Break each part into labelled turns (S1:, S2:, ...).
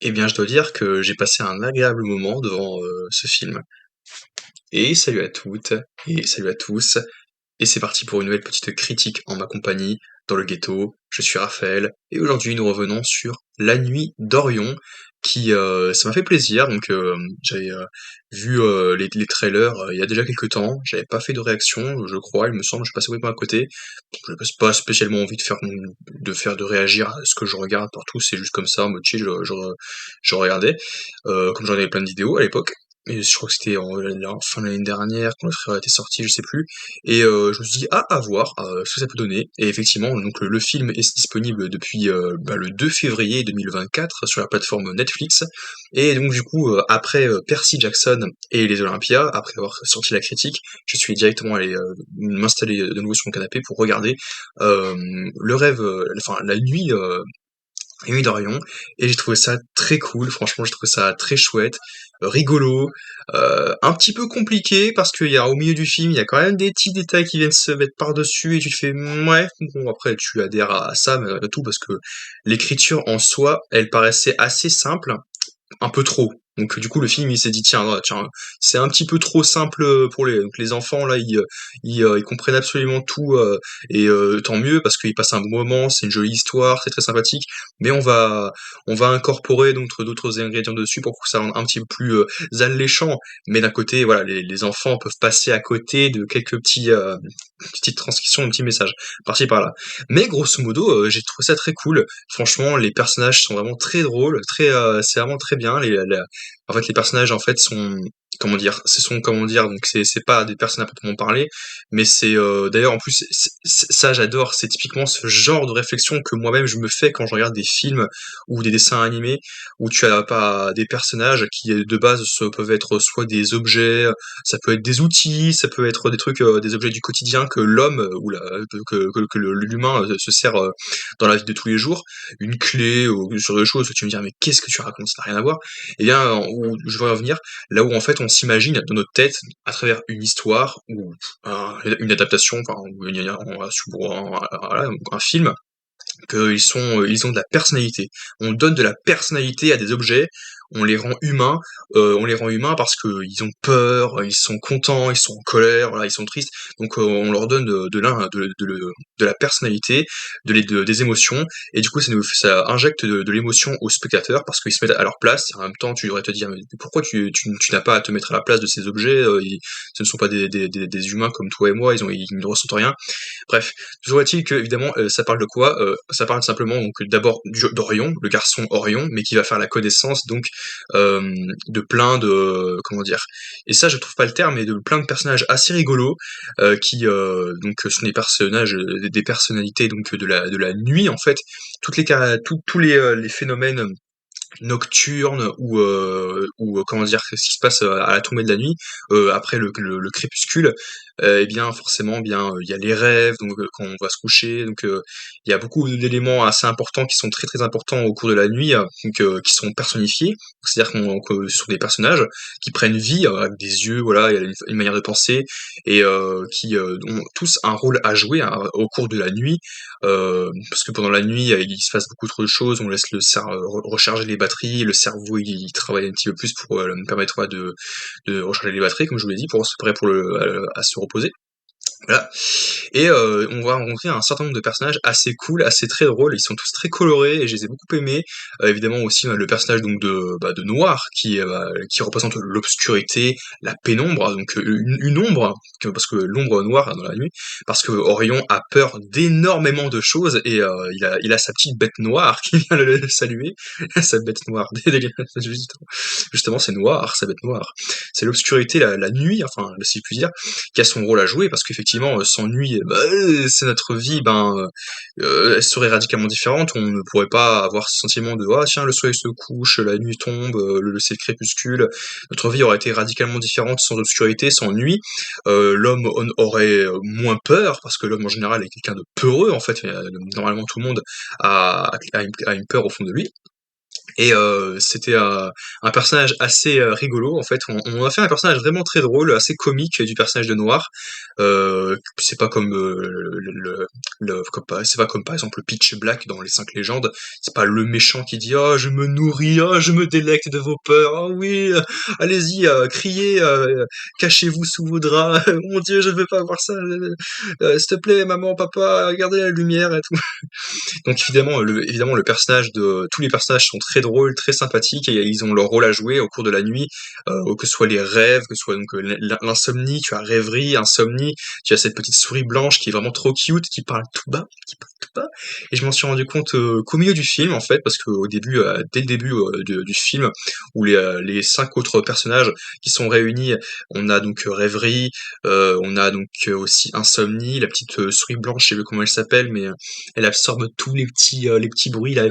S1: Eh bien, je dois dire que j'ai passé un agréable moment devant, ce film. Et salut à toutes et salut à tous, et c'est parti pour une nouvelle petite critique en ma compagnie dans le ghetto. Je suis Raphaël et aujourd'hui nous revenons sur La Nuit d'Orion qui, ça m'a fait plaisir donc, j'avais, vu, les trailers, il y a déjà quelque temps. J'avais pas fait de réaction, je crois, il me semble, je suis passé complètement à côté. J'avais pas spécialement envie de réagir à ce que je regarde partout, c'est juste comme ça en mode chill, je regardais, comme j'en avais plein de vidéos à l'époque. Et je crois que c'était en fin de l'année dernière quand le trailer était sorti, je sais plus. Et je me suis dit: «Ah, à voir, ce que ça peut donner», et effectivement donc le film est disponible depuis, le 2 février 2024 sur la plateforme Netflix. Et donc du coup, après, Percy Jackson et les Olympias, après avoir sorti la critique, je suis directement allé, m'installer de nouveau sur mon canapé pour regarder, le rêve, enfin la nuit d'Orion. Et j'ai trouvé ça très cool, franchement j'ai trouvé ça très chouette, rigolo, un petit peu compliqué parce qu'il y a au milieu du film, il y a quand même des petits détails qui viennent se mettre par-dessus et tu te fais: «Mouais», bon après tu adhères à ça malgré tout parce que l'écriture en soi, elle paraissait assez simple, un peu trop. Donc du coup le film il s'est dit: «Tiens, c'est un petit peu trop simple, pour les enfants là, ils comprennent absolument tout, et tant mieux parce qu'ils passent un bon moment, c'est une jolie histoire, c'est très sympathique, mais on va incorporer d'autres ingrédients dessus pour que ça rende un petit peu plus, alléchant». Mais d'un côté voilà, les enfants peuvent passer à côté de quelques petites transcriptions, de petits messages par-ci par-là. Mais grosso modo, j'ai trouvé ça très cool. Franchement, les personnages sont vraiment très drôles, c'est vraiment très bien. En fait, les personnages, en fait, sont comment dire? Comment dire? Donc c'est pas des personnes à proprement parler, mais c'est, d'ailleurs, en plus, ça j'adore, c'est typiquement ce genre de réflexion que moi-même je me fais quand je regarde des films ou des dessins animés où tu as pas des personnages qui, de base, peuvent être soit des objets, ça peut être des outils, ça peut être des trucs, des objets du quotidien que l'homme, ou la que l'humain, se sert, dans la vie de tous les jours, une clé ou ce genre de choses, où tu vas me dire: «Mais qu'est-ce que tu racontes? Ça n'a rien à voir». Et bien, où je veux revenir, là où en fait on s'imagine dans notre tête, à travers une histoire ou une adaptation, enfin ou un film, ils ont de la personnalité. On donne de la personnalité à des objets, on les rend humains, parce qu'ils ont peur, ils sont contents, ils sont en colère, voilà, ils sont tristes. Donc, on leur donne, de la personnalité, des émotions, et du coup ça injecte de l'émotion aux spectateurs parce qu'ils se mettent à leur place. Et en même temps, tu devrais te dire: «Mais pourquoi tu n'as pas à te mettre à la place de ces objets? Ce ne sont pas des humains comme toi et moi, ils ne ressentent rien». Bref, toujours est-il que évidemment, ça parle de quoi? Ça parle simplement donc d'abord d'Orion, le garçon Orion, mais qui va faire la connaissance donc, de plein de comment dire? Et ça je trouve pas le terme, mais de plein de personnages assez rigolos, qui, donc sont des personnages, des personnalités donc de la nuit en fait. Toutes les cara tous les phénomènes nocturne ou comment dire? Ce qui se passe, à la tombée de la nuit, après le crépuscule, et bien forcément bien, il y a les rêves donc, quand on va se coucher donc, il y a beaucoup d'éléments assez importants qui sont très, très importants au cours de la nuit, donc, qui sont personnifiés. C'est-à-dire que ce sont des personnages qui prennent vie, avec des yeux, voilà, il y a une manière de penser et qui, ont tous un rôle à jouer, au cours de la nuit. Parce que pendant la nuit, il se passe beaucoup trop de choses, on laisse le cer recharger les batteries, le cerveau il travaille un petit peu plus pour, me permettre, ouais, de recharger les batteries comme je vous l'ai dit, pour se préparer à se reposer. Voilà. Et on va rencontrer un certain nombre de personnages assez cool, assez très drôles, ils sont tous très colorés et je les ai beaucoup aimés. Évidemment aussi, le personnage donc de Noir qui représente l'obscurité, la pénombre, donc une ombre, parce que l'ombre noire dans la nuit, parce que Orion a peur d'énormément de choses et il a sa petite bête noire qui vient le saluer, sa bête noire, justement c'est noir, sa bête noire. C'est l'obscurité, la nuit, enfin si je puis dire, qui a son rôle à jouer parce qu'effectivement, sans nuit, bah, c'est notre vie, elle serait radicalement différente. On ne pourrait pas avoir ce sentiment de: «Ah tiens, le soleil se couche, la nuit tombe, c'est le crépuscule». Notre vie aurait été radicalement différente sans obscurité, sans nuit. L'homme aurait, moins peur parce que l'homme en général est quelqu'un de peureux en fait, normalement tout le monde a une peur au fond de lui. et c'était un personnage assez, rigolo en fait. On a fait un personnage vraiment très drôle, assez comique du personnage de Noir. C'est pas comme, c'est pas comme par exemple Pitch Black dans Les Cinq Légendes. C'est pas le méchant qui dit: «Oh je me nourris, oh je me délecte de vos peurs, oh oui, allez-y, criez, cachez-vous sous vos draps, mon Dieu je ne veux pas voir ça, s'il te plaît maman, papa, regardez la lumière et tout». Donc évidemment le personnage de tous les personnages sont très drôles, très sympathiques et ils ont leur rôle à jouer au cours de la nuit, que ce soit les rêves, que ce soit donc l'insomnie, tu as rêverie, insomnie, tu as cette petite souris blanche qui est vraiment trop cute, qui parle tout bas et je m'en suis rendu compte, qu'au milieu du film en fait, parce qu'au début, dès le début, du film où les 5 autres personnages qui sont réunis, on a donc, rêverie, on a donc, aussi insomnie, la petite, souris blanche, je sais plus comment elle s'appelle mais, elle absorbe tous les petits bruits là.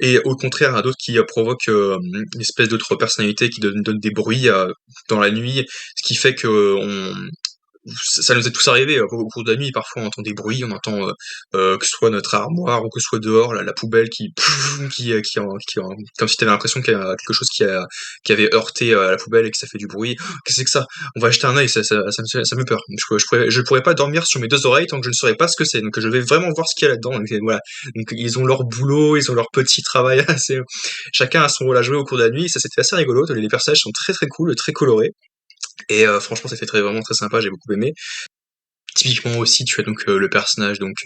S1: Et au contraire, il y en a d'autres qui provoquent une espèce d'autre personnalité qui donne des bruits dans la nuit, ce qui fait que ça nous est tous arrivé au cours de la nuit. Parfois, on entend des bruits, on entend que ce soit notre armoire ou que ce soit dehors, la poubelle comme si tu avais l'impression qu'il y a quelque chose qui avait heurté la poubelle et que ça fait du bruit. Qu'est-ce que c'est que ça? On va jeter un œil, ça me fait peur. Je pourrais pas dormir sur mes deux oreilles tant que je ne saurais pas ce que c'est. Donc je vais vraiment voir ce qu'il y a là-dedans. Donc, voilà. Donc ils ont leur boulot, ils ont leur petit travail. Chacun a son rôle à jouer au cours de la nuit. Ça c'était assez rigolo. Les personnages sont très très cool, très colorés. Et franchement, c'était vraiment très sympa. J'ai beaucoup aimé. Typiquement aussi, tu as donc le personnage donc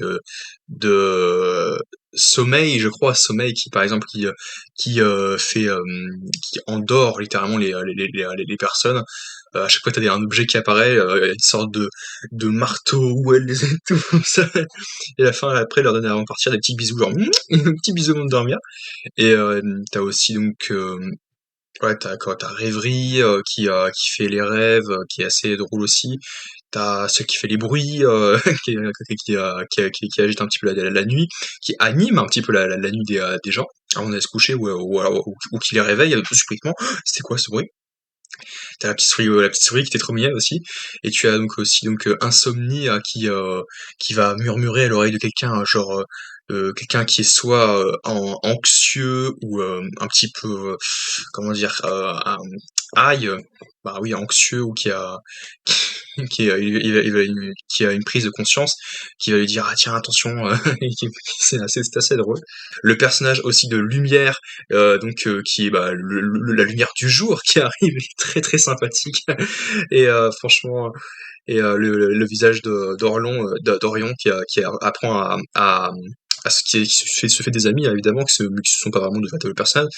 S1: de Sommeil, je crois, Sommeil qui par exemple qui fait qui endort littéralement les personnes. À chaque fois, t'as un objet qui apparaît, une sorte de marteau où elle les tout comme ça. Et à la fin, après, leur donner avant de partir des petits bisous, genre un petit bisou avant de dormir. Et t'as aussi donc ouais, t'as quoi? T'as Rêverie qui fait les rêves, qui est assez drôle aussi. T'as ceux qui fait les bruits, qui agite un petit peu la nuit, qui anime un petit peu la nuit des gens avant d'aller se coucher ou qui les réveille tout subitement. C'était quoi ce bruit? T'as la petite souris qui était trop mignonne aussi. Et tu as donc aussi donc Insomnie qui va murmurer à l'oreille de quelqu'un, genre quelqu'un qui est soit anxieux ou un petit peu, comment dire, high, bah oui, anxieux ou qui a qui a une prise de conscience, qui va lui dire ah tiens attention, c'est assez drôle. Le personnage aussi de Lumière, donc qui est bah, la lumière du jour qui arrive, est très très sympathique et franchement le visage d'Orlon, d'Orion qui apprend à se fait des amis hein, évidemment qui se sont pas vraiment de véritables personnages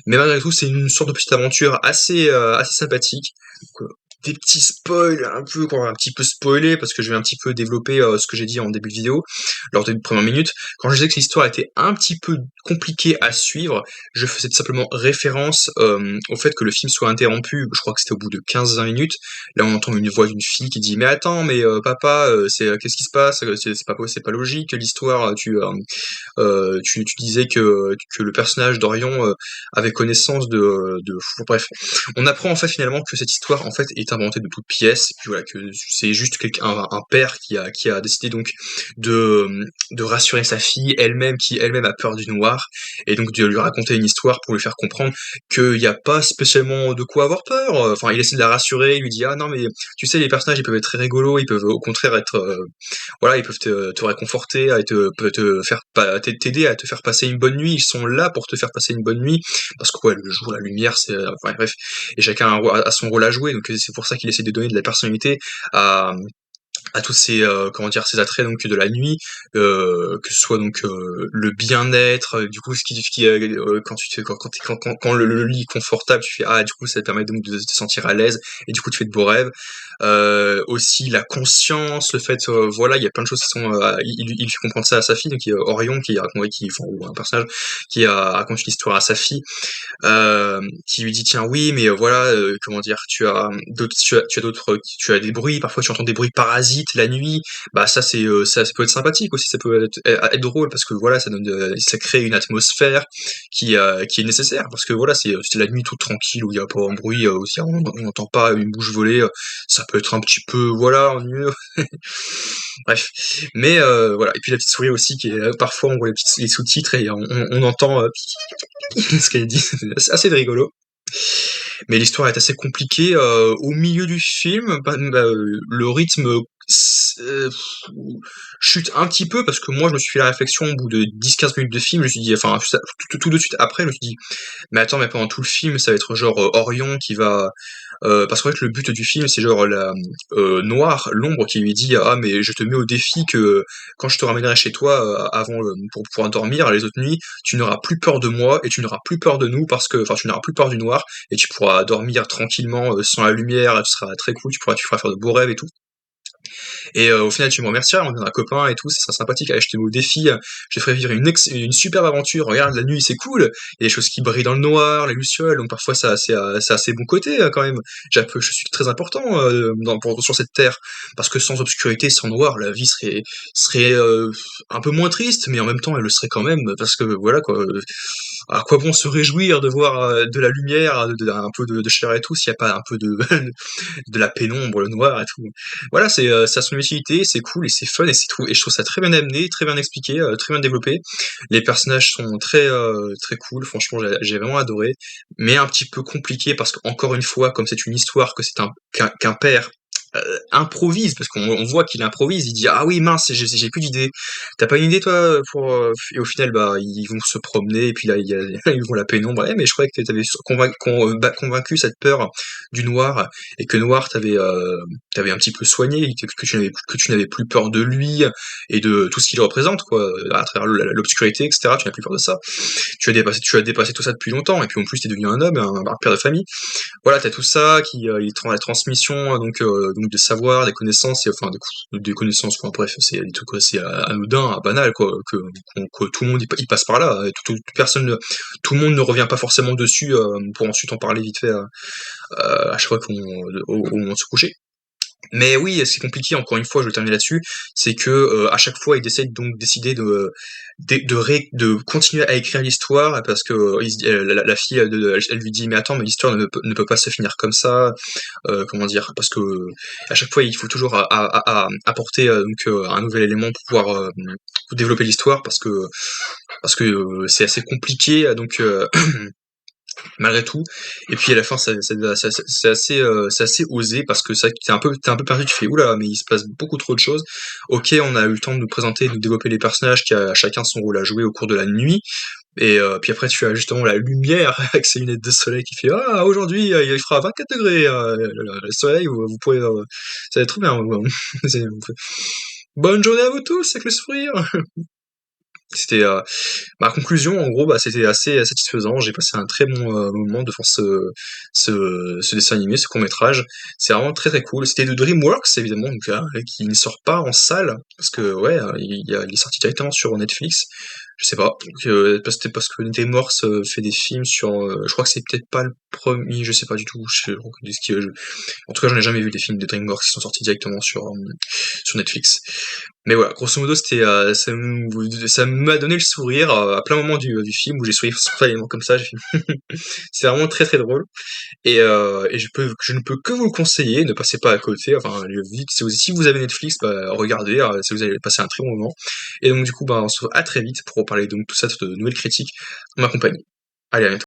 S1: mais malgré tout c'est une sorte de petite aventure assez sympathique. Donc, des petits spoils un peu quand un petit peu spoilé parce que je vais un petit peu développer ce que j'ai dit en début de vidéo lors des premières minutes. Quand je disais que l'histoire était un petit peu compliquée à suivre, je faisais tout simplement référence au fait que le film soit interrompu, je crois que c'était au bout de 15-20 minutes. Là, on entend une voix d'une fille qui dit: «Mais attends, mais papa, qu'est-ce qui se passe? C'est pas logique l'histoire, tu disais que le personnage d'Orion avait connaissance bref. On apprend en fait finalement que cette histoire en fait est inventée de toutes pièces, et puis voilà, que c'est juste un père qui a décidé donc de, de rassurer sa fille, elle-même qui elle-même a peur du noir, et donc de lui raconter une histoire pour lui faire comprendre qu'il n'y a pas spécialement de quoi avoir peur. Enfin, il essaie de la rassurer, il lui dit ah non mais tu sais les personnages ils peuvent être très rigolos, ils peuvent au contraire être voilà, ils peuvent te réconforter, peuvent te faire t'aider à te faire passer une bonne nuit. Ils sont là pour te faire passer une bonne nuit parce que ouais, le jour, la lumière, c'est enfin, bref, et chacun a son rôle à jouer. Donc c'est pour ça qu'il essaie de donner de la personnalité à tous ces comment dire ces attraits donc de la nuit, que ce soit donc le bien-être, du coup quand tu te fais quand le lit est confortable, tu fais ah du coup ça te permet donc de te sentir à l'aise et du coup tu fais de beaux rêves. Aussi la conscience, le fait voilà il y a plein de choses qui sont il fait comprendre ça à sa fille donc Orion qui raconte enfin, ou un personnage qui raconte l'histoire à sa fille qui lui dit tiens oui mais voilà comment dire tu as d'autres tu as des bruits parfois tu entends des bruits parasites la nuit bah ça peut être sympathique aussi ça peut être drôle parce que voilà ça crée une atmosphère qui est nécessaire parce que voilà c'est la nuit toute tranquille où il y a pas un bruit aussi on n'entend pas une bouche voler ça peut être un petit peu voilà ennuyeux. Bref mais voilà et puis la petite souris aussi qui est parfois on voit les sous-titres et on entend ce qu'elle dit, c'était assez rigolo. Mais l'histoire est assez compliquée. Au milieu du film, le rythme chute un petit peu parce que moi je me suis fait la réflexion au bout de 10-15 minutes de film, je me suis dit, enfin tout de suite après, je me suis dit, mais attends, mais pendant tout le film, ça va être genre Orion qui va parce qu'en fait, le but du film, c'est genre Noir, l'ombre, qui lui dit: «Ah, mais je te mets au défi que quand je te ramènerai chez toi, avant, pour pouvoir dormir les autres nuits, tu n'auras plus peur de moi et tu n'auras plus peur de nous parce que enfin, tu n'auras plus peur du noir et tu pourras dormir tranquillement, sans la lumière, tu seras très cool, tu feras faire de beaux rêves et tout». Et au final, tu me remercieras, on est un copain et tout, ça sera sympathique. Allez, je te mets au défi, je te ferai vivre une superbe aventure. Regarde, la nuit, c'est cool. Il y a des choses qui brillent dans le noir, les lucioles, donc parfois ça a ses bons côtés quand même. Je suis très important sur cette terre, parce que sans obscurité, sans noir, la vie serait un peu moins triste, mais en même temps, elle le serait quand même, parce que voilà quoi. À quoi bon se réjouir de voir de la lumière, un peu de chaleur et tout, s'il n'y a pas un peu de, de la pénombre, le noir et tout. Voilà, ça a son utilité, c'est cool et c'est fun et je trouve ça très bien amené, très bien expliqué, très bien développé. Les personnages sont très cool, franchement j'ai vraiment adoré, mais un petit peu compliqué parce qu'encore une fois, comme c'est une histoire que c'est qu'un père improvise, parce qu'on voit qu'il improvise, il dit: «Ah oui mince, j'ai plus d'idée». T'as pas une idée toi pour, et au final, bah, ils vont se promener et puis là, ils vont à la pénombre: «Eh mais je croyais que t'avais convaincu cette peur du noir et que noir t'avais un petit peu soigné, que tu n'avais plus peur de lui et de tout ce qu'il représente quoi, à travers l'obscurité et cetera, tu n'as plus peur de ça. Tu as dépassé tout ça depuis longtemps et puis en plus t'es devenu un homme, un père de famille». Voilà, t'as tout ça qui la transmission donc des savoirs, des connaissances, et enfin des connaissances quoi. Bref, c'est des trucs assez anodins, banal quoi, que tout le monde y passe par là. Et tout le monde ne revient pas forcément dessus pour ensuite en parler vite fait à chaque fois au moment de se coucher. Mais oui, c'est compliqué, encore une fois, je vais terminer là-dessus, c'est que, à chaque fois, il décider de continuer à écrire l'histoire parce que, il se dit la fille, elle lui dit: «Mais attends, mais l'histoire ne peut pas se finir comme ça», comment dire? Parce que, à chaque fois, il faut toujours apporter, un nouvel élément pour pouvoir, développer l'histoire parce que, c'est assez compliqué, malgré tout. Et puis à la fin c'est assez osé parce que ça t'es un peu perdu, tu fais: «Ouh mais il se passe beaucoup trop de choses». OK, on a eu le temps de nous présenter, de développer les personnages qui a chacun son rôle à jouer au cours de la nuit et puis après tu as justement la lumière avec ses lunettes de soleil qui fait: «Ah aujourd'hui, il fera 24 degrés le soleil, vous pourrez, ça va être trop bien, c'est bonne journée à vous tous avec le sourire». C'était, ma conclusion, en gros, bah, c'était assez satisfaisant. J'ai passé un très bon moment devant ce dessin animé, ce court métrage. C'est vraiment très très cool. C'était de DreamWorks évidemment, donc qui ne sort pas en salle parce que ouais, il est sorti directement sur Netflix. Je sais pas, parce que DreamWorks fait des films sur. Je crois que c'est peut-être pas le premier, je sais pas du tout. En tout cas, j'en ai jamais vu des films de DreamWorks qui sont sortis directement sur Netflix. Mais voilà, grosso modo, ça m'a donné le sourire à plein moment du film où j'ai souri spontanément comme ça. C'est vraiment très très drôle et je ne peux que vous le conseiller. Ne passez pas à côté. Enfin, vite, si vous avez Netflix, bah, regardez. Si vous allez passer un très bon moment. Et donc du coup, bah, on se voit à très vite pour reparler donc tout ça de nouvelles critiques en ma compagnie. Allez, à bientôt.